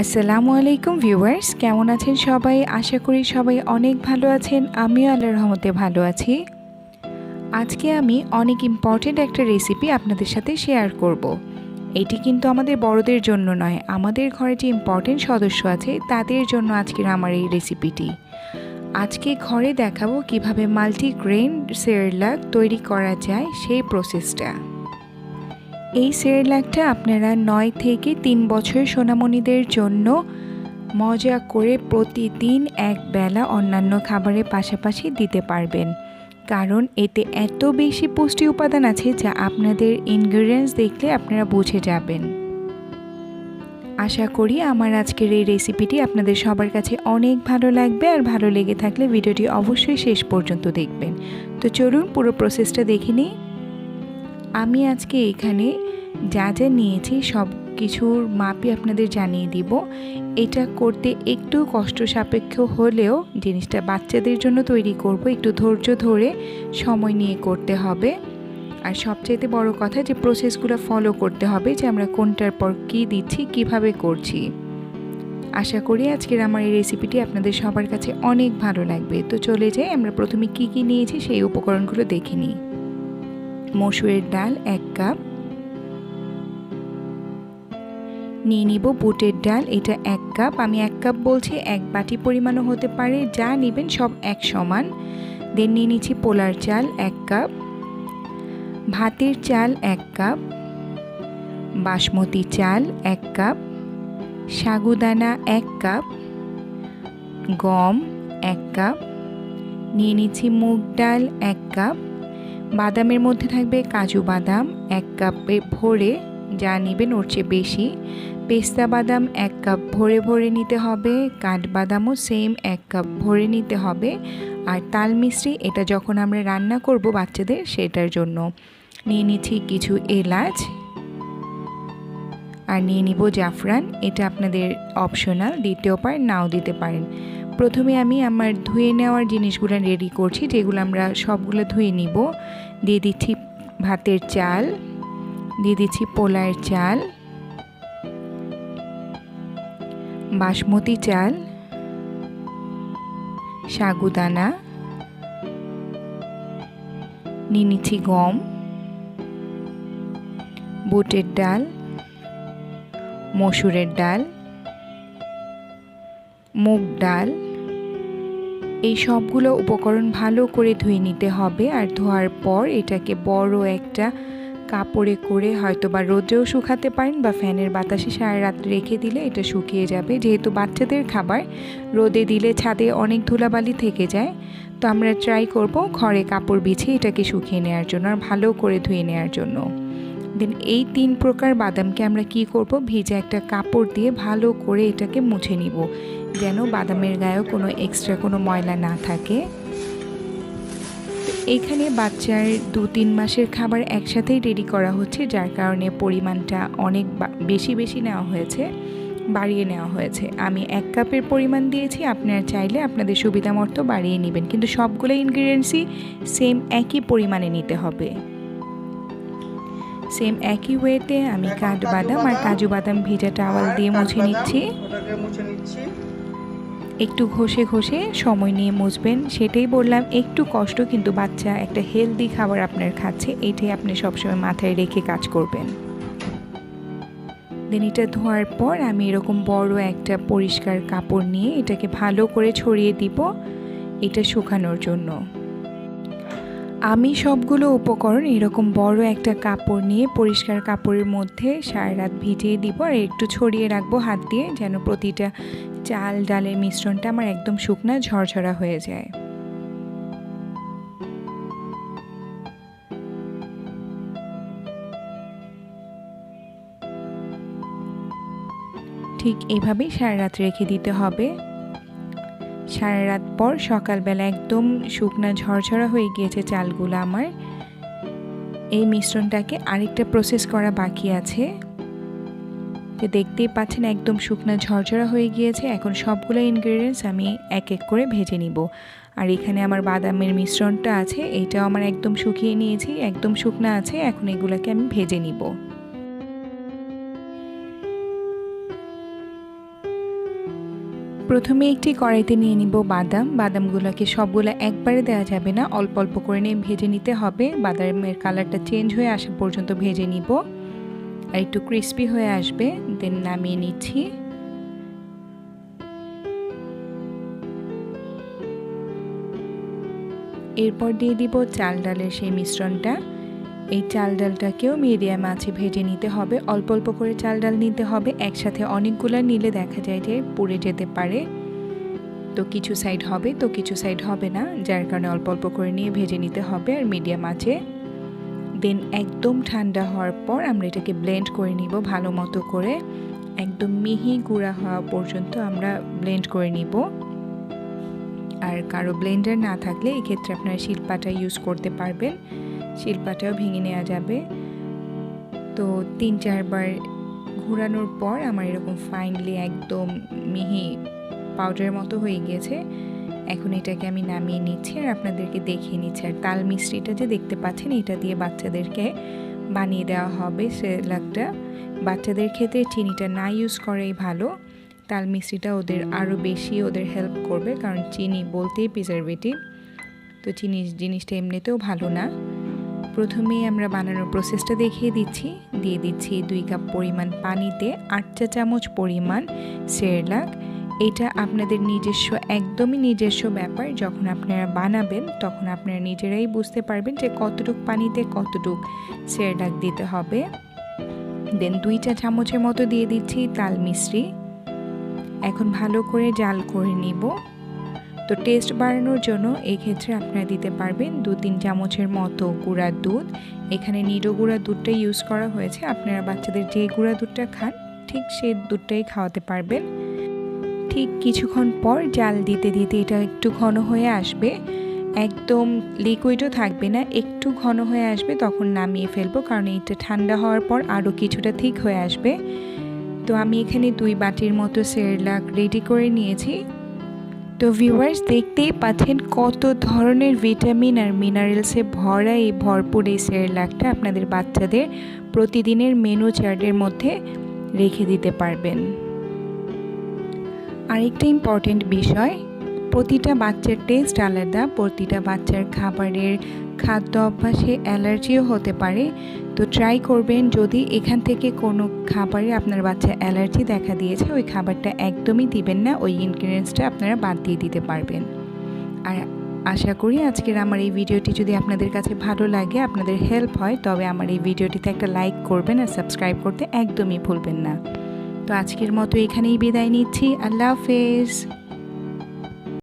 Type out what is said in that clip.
আসসালামু আলাইকুম ভিউয়ার্স, কেমন আছেন সবাই? আশা করি সবাই অনেক ভালো আছেন। আমিও আল্লাহর রহমতে ভালো আছি। আজকে আমি অনেক ইম্পর্টেন্ট একটা রেসিপি আপনাদের সাথে শেয়ার করব। এটি কিন্তু আমাদের বড়দের জন্য নয়, আমাদের ঘরে যে ইম্পর্টেন্ট সদস্য আছে তাদের জন্য আজকের আমার এই রেসিপিটি। আজকে ঘরে দেখাবো কিভাবে মাল্টিগ্রেন সেরেলাক তৈরি করা যায় সেই প্রসেসটা। এই সেরেলাকটা আপনারা 9 থেকে 3 বছর সোনামণিদের জন্য মজা করে প্রতিদিন এক বেলা অন্যান্য খাবারের পাশাপাশি দিতে পারবেন, কারণ এতে এত বেশি পুষ্টি উপাদান আছে যা আপনাদের ইনগ্রিডিয়েন্টস দেখলে আপনারা বুঝে যাবেন। আশা করি আমার আজকের এই রেসিপিটি আপনাদের সবার কাছে অনেক ভালো লাগবে, আর ভালো লেগে থাকলে ভিডিওটি অবশ্যই শেষ পর্যন্ত দেখবেন। তো চলুন পুরো প্রসেসটা দেখে নিই। আমি আজকে এখানে যা যা নিয়েছি সব কিছুর মাপই আপনাদের জানিয়ে দিব। এটা করতে একটু কষ্ট সাপেক্ষ হলেও জিনিসটা বাচ্চাদের জন্য তৈরি করব, একটু ধৈর্য ধরে সময় নিয়ে করতে হবে। আর সবচেয়ে বড় কথা যে প্রসেসগুলো ফলো করতে হবে, যে আমরা কোনটার পর কী দিচ্ছি, কিভাবে করছি। আশা করি আজকের আমার এই রেসিপিটি আপনাদের সবার কাছে অনেক ভালো লাগবে। তো চলে যাই, আমরা প্রথমে কি কি নিয়েছি সেই উপকরণগুলো দেখে নিই। মসুরের ডাল 1 কাপ নিয়ে নিব। বুটের ডাল এটা 1 কাপ, আমি 1 কাপ বলছি, 1 বাটি পরিমাণও হতে পারে, যা নেবেন সব এক সমান। দেন নিয়ে নিচ্ছি পোলার চাল 1 কাপ, ভাতের চাল 1 কাপ, বাসমতি চাল 1 কাপ, সাগুদানা 1 কাপ, গম 1 কাপ, নিয়ে নিচ্ছি মুগ ডাল 1 কাপ, বাদামের মধ্যে থাকবে কাজু বাদাম 1 কাপে ভরে, যা নেবেন ওর চেয়ে বেশি, পেস্তা বাদাম 1 কাপ ভরে ভরে নিতে হবে, কাঠবাদামও সেম 1 কাপ ভরে নিতে হবে। আর তাল মিশ্রি, এটা যখন আমরা রান্না করব বাচ্চাদের সেটার জন্য, নিয়ে নিচ্ছি কিছু এলাচ, আর নিয়ে নিব জাফরান। এটা আপনাদের অপশনাল, দিতেও পারেন নাও দিতে পারেন। প্রথমে আমি আমার ধুয়ে নেওয়ার জিনিসগুলো রেডি করছি, যেগুলো আমরা সবগুলো ধুয়ে নিব। দিয়ে দিচ্ছি ভাতের চাল, দিয়ে দিচ্ছি পোলার চাল, বাসমতি চাল, সাগুদানা, নিয়ে নিচ্ছি গম, বুটের ডাল, মসুরের ডাল, মুগ ডাল। এই সবগুলো উপকরণ ভালো করে ধুয়ে নিতে হবে। আর ধোয়ার পর এটাকে বড় একটা কাপড়ে করে হয়তো বা রোদেও শুকাতে পারেন, বা ফ্যানের বাতাসে সারা রাত রেখে দিলে এটা শুকিয়ে যাবে। যেহেতু বাচ্চাদের খাবার, রোদে দিলে ছাদে অনেক ধুলাবালি থেকে যায়, তো আমরা ট্রাই করব ঘরে কাপড় বিছিয়ে এটাকে শুকিয়ে নেওয়ার জন্য আর ভালো করে ধুয়ে নেওয়ার জন্য। দেন এই 3 প্রকার বাদামকে আমরা কি করব, ভিজা একটা কাপড় দিয়ে ভালো করে এটাকে মুছে নিব, যেন বাদামের গায়েও কোনো এক্সট্রা কোনো ময়লা না থাকে। এখানে বাচ্চার 2-3 মাসের খাবার একসাথেই রেডি করা হচ্ছে, যার কারণে পরিমাণটা অনেক বেশি বেশি নেওয়া হয়েছে, বাড়িয়ে নেওয়া হয়েছে। আমি 1 কাপের পরিমাণ দিয়েছি, আপনারা চাইলে আপনাদের সুবিধা মতো বাড়িয়ে নেবেন, কিন্তু সবগুলো ইনগ্রিডিয়েন্টসই সেম একই পরিমাণে নিতে হবে। সেম একই ওয়েতে আমি কাঠবাদাম আর কাজু বাদাম ভেজা টাওয়াল দিয়ে মুছে নিচ্ছি। একটু ঘষে ঘষে সময় নিয়ে মুছবেন, সেটাই বললাম, একটু কষ্ট, কিন্তু বাচ্চা একটা হেলদি খাবার আপনার খাচ্ছে, এটাই আপনি সবসময় মাথায় রেখে কাজ করবেন। দেন এটা ধোয়ার পর আমি এরকম বড় একটা পরিষ্কার কাপড় নিয়ে এটাকে ভালো করে ছড়িয়ে দিব এটা শুকানোর জন্য। আমি সবগুলো উপকরণ এরকম বড় একটা কাপড় নিয়ে পরিষ্কার কাপড়ের মধ্যে সারা রাত ভিজিয়ে দিব, আর একটু ছড়িয়ে রাখবো হাত দিয়ে, যেন প্রতিটা চাল ডালের মিশ্রণটা আমার একদম শুকনা ঝরঝরা হয়ে যায়। ঠিক এভাবেই সারা রাত রেখে দিতে হবে। সারা রাত পর সকালবেলা একদম শুকনা ঝরঝরা হয়ে গিয়েছে চালগুলো আমার। এই মিশ্রণটাকে আরেকটা প্রসেস করা বাকি আছে, যে দেখতেই পাচ্ছেন একদম শুকনা ঝরঝরা হয়ে গিয়েছে। এখন সবগুলো ইনগ্রিডিয়েন্টস আমি এক এক করে ভেজে নিব। আর এখানে আমার বাদামের মিশ্রণটা আছে, এইটাও আমার একদম শুকিয়ে নিয়েছি, একদম শুকনা আছে। এখন এগুলোকে আমি ভেজে নিব। প্রথমে একটি কড়াইতে নিয়ে নিব বাদাম। বাদামগুলোকে সবগুলো একবারে দেওয়া যাবে না, অল্প অল্প করে নিয়ে ভেজে নিতে হবে। বাদামের কালারটা চেঞ্জ হয়ে আসা পর্যন্ত ভেজে নিব, আর একটু ক্রিস্পি হয়ে আসবে দেন নামিয়ে নিচ্ছি। এরপর দিয়ে দিব চাল ডালের সেই মিশ্রণটা। এই চাল ডালটাকেও মিডিয়াম আঁচে ভেজে নিতে হবে, অল্প অল্প করে চাল ডাল নিতে হবে। একসাথে অনেকগুলো নিলে দেখা যায় যে পুড়ে যেতে পারে, তো কিছু সাইড হবে তো কিছু সাইড হবে না, যার কারণে অল্প অল্প করে নিয়ে ভেজে নিতে হবে আর মিডিয়াম আঁচে। দেন একদম ঠান্ডা হওয়ার পর আমরা এটাকে ব্লেন্ড করে নিব ভালো মতো করে, একদম মিহি গুঁড়া হওয়া পর্যন্ত আমরা ব্লেন্ড করে নিব। আর কারো ব্লেন্ডার না থাকলে এক্ষেত্রে আপনারা শিলপাটা ইউজ করতে পারবেন, শিলপাটাও ভেঙে নেওয়া যাবে। তো 3-4 বার ঘোরানোর পর আমার এরকম ফাইনলি একদম মিহি পাউডারের মতো হয়ে গিয়েছে। এখন এটাকে আমি নামিয়ে নিচ্ছি আর আপনাদেরকে দেখিয়ে নিচ্ছি। আর তাল মিষ্টিটা যে দেখতে পাচ্ছেন, এটা দিয়ে বাচ্চাদেরকে বানিয়ে দেওয়া হবে সেরেলাকটা। বাচ্চাদের ক্ষেত্রে চিনিটা না ইউজ করাই ভালো, তাল মিষ্টিটা ওদের আরও বেশি ওদের হেল্প করবে, কারণ চিনি বলতেই প্রিজারভেটিভ, তো চিনি জিনিসটা এমনিতেও ভালো না। প্রথমেই আমরা বানানোর প্রসেসটা দেখিয়ে দিচ্ছি। দিয়ে দিচ্ছি 2 কাপ পরিমাণ পানিতে 8 চা চামচ পরিমাণ সেরেলাক। এটা আপনাদের নিজস্ব, একদমই নিজস্ব ব্যাপার। যখন আপনারা বানাবেন তখন আপনারা নিজেরাই বুঝতে পারবেন যে কতটুক পানিতে কতটুক সেরেলাক দিতে হবে। দেন 2 চা চামচের মতো দিয়ে দিচ্ছি তাল মিশ্রি। এখন ভালো করে জাল করে নিব। তো টেস্ট বাড়ানোর জন্য এই ক্ষেত্রে আপনারা দিতে পারবেন 2-3 চামচের মতো গুঁড়া দুধ। এখানে নিডো গুঁড়া দুধটা ইউজ করা হয়েছে, আপনারা বাচ্চাদের যে গুঁড়া দুধটা খান ঠিক সেই দুধটাই খাওয়াতে পারবেন। ঠিক কিছুক্ষণ পর জাল দিতে দিতে এটা একটু ঘন হয়ে আসবে, একদম লিকুইডও থাকবে না, একটু ঘন হয়ে আসবে, তখন নামিয়ে ফেলবো, কারণ এটা ঠান্ডা হওয়ার পর আরও কিছুটা ঠিক হয়ে আসবে। তো আমি এখানে 2 বাটির মতো সেরেলাক রেডি করে নিয়েছি। তো ভিউয়ার্স, দেখতেই পাচ্ছেন কত ধরনের ভিটামিন আর মিনারেলসে ভরা এই ভরপুর এই সেরেলাকটা আপনাদের বাচ্চাদের প্রতিদিনের মেনু চার্টের মধ্যে রেখে দিতে পারবেন। আরেকটা ইম্পর্টেন্ট বিষয়, প্রতিটা বাচ্চার টেস্ট আলাদা, প্রতিটা বাচ্চার খাবারের খাদ্য অভ্যাসে অ্যালার্জিও হতে পারে। তো ট্রাই করবেন, যদি এখান থেকে কোনো খাবারে আপনার বাচ্চা অ্যালার্জি দেখা দিয়েছে, ওই খাবারটা একদমই দিবেন না, ওই ইনগ্রিডিয়েন্টসটা আপনারা বাদ দিয়ে দিতে পারবেন। আর আশা করি আজকের আমার এই ভিডিওটি যদি আপনাদের কাছে ভালো লাগে, আপনাদের হেল্প হয়, তবে আমার এই ভিডিওটিতে একটা লাইক করবেন আর সাবস্ক্রাইব করতে একদমই ভুলবেন না। তো আজকের মতো এখানেই বিদায় নিচ্ছি। আল্লাহ হাফেজ।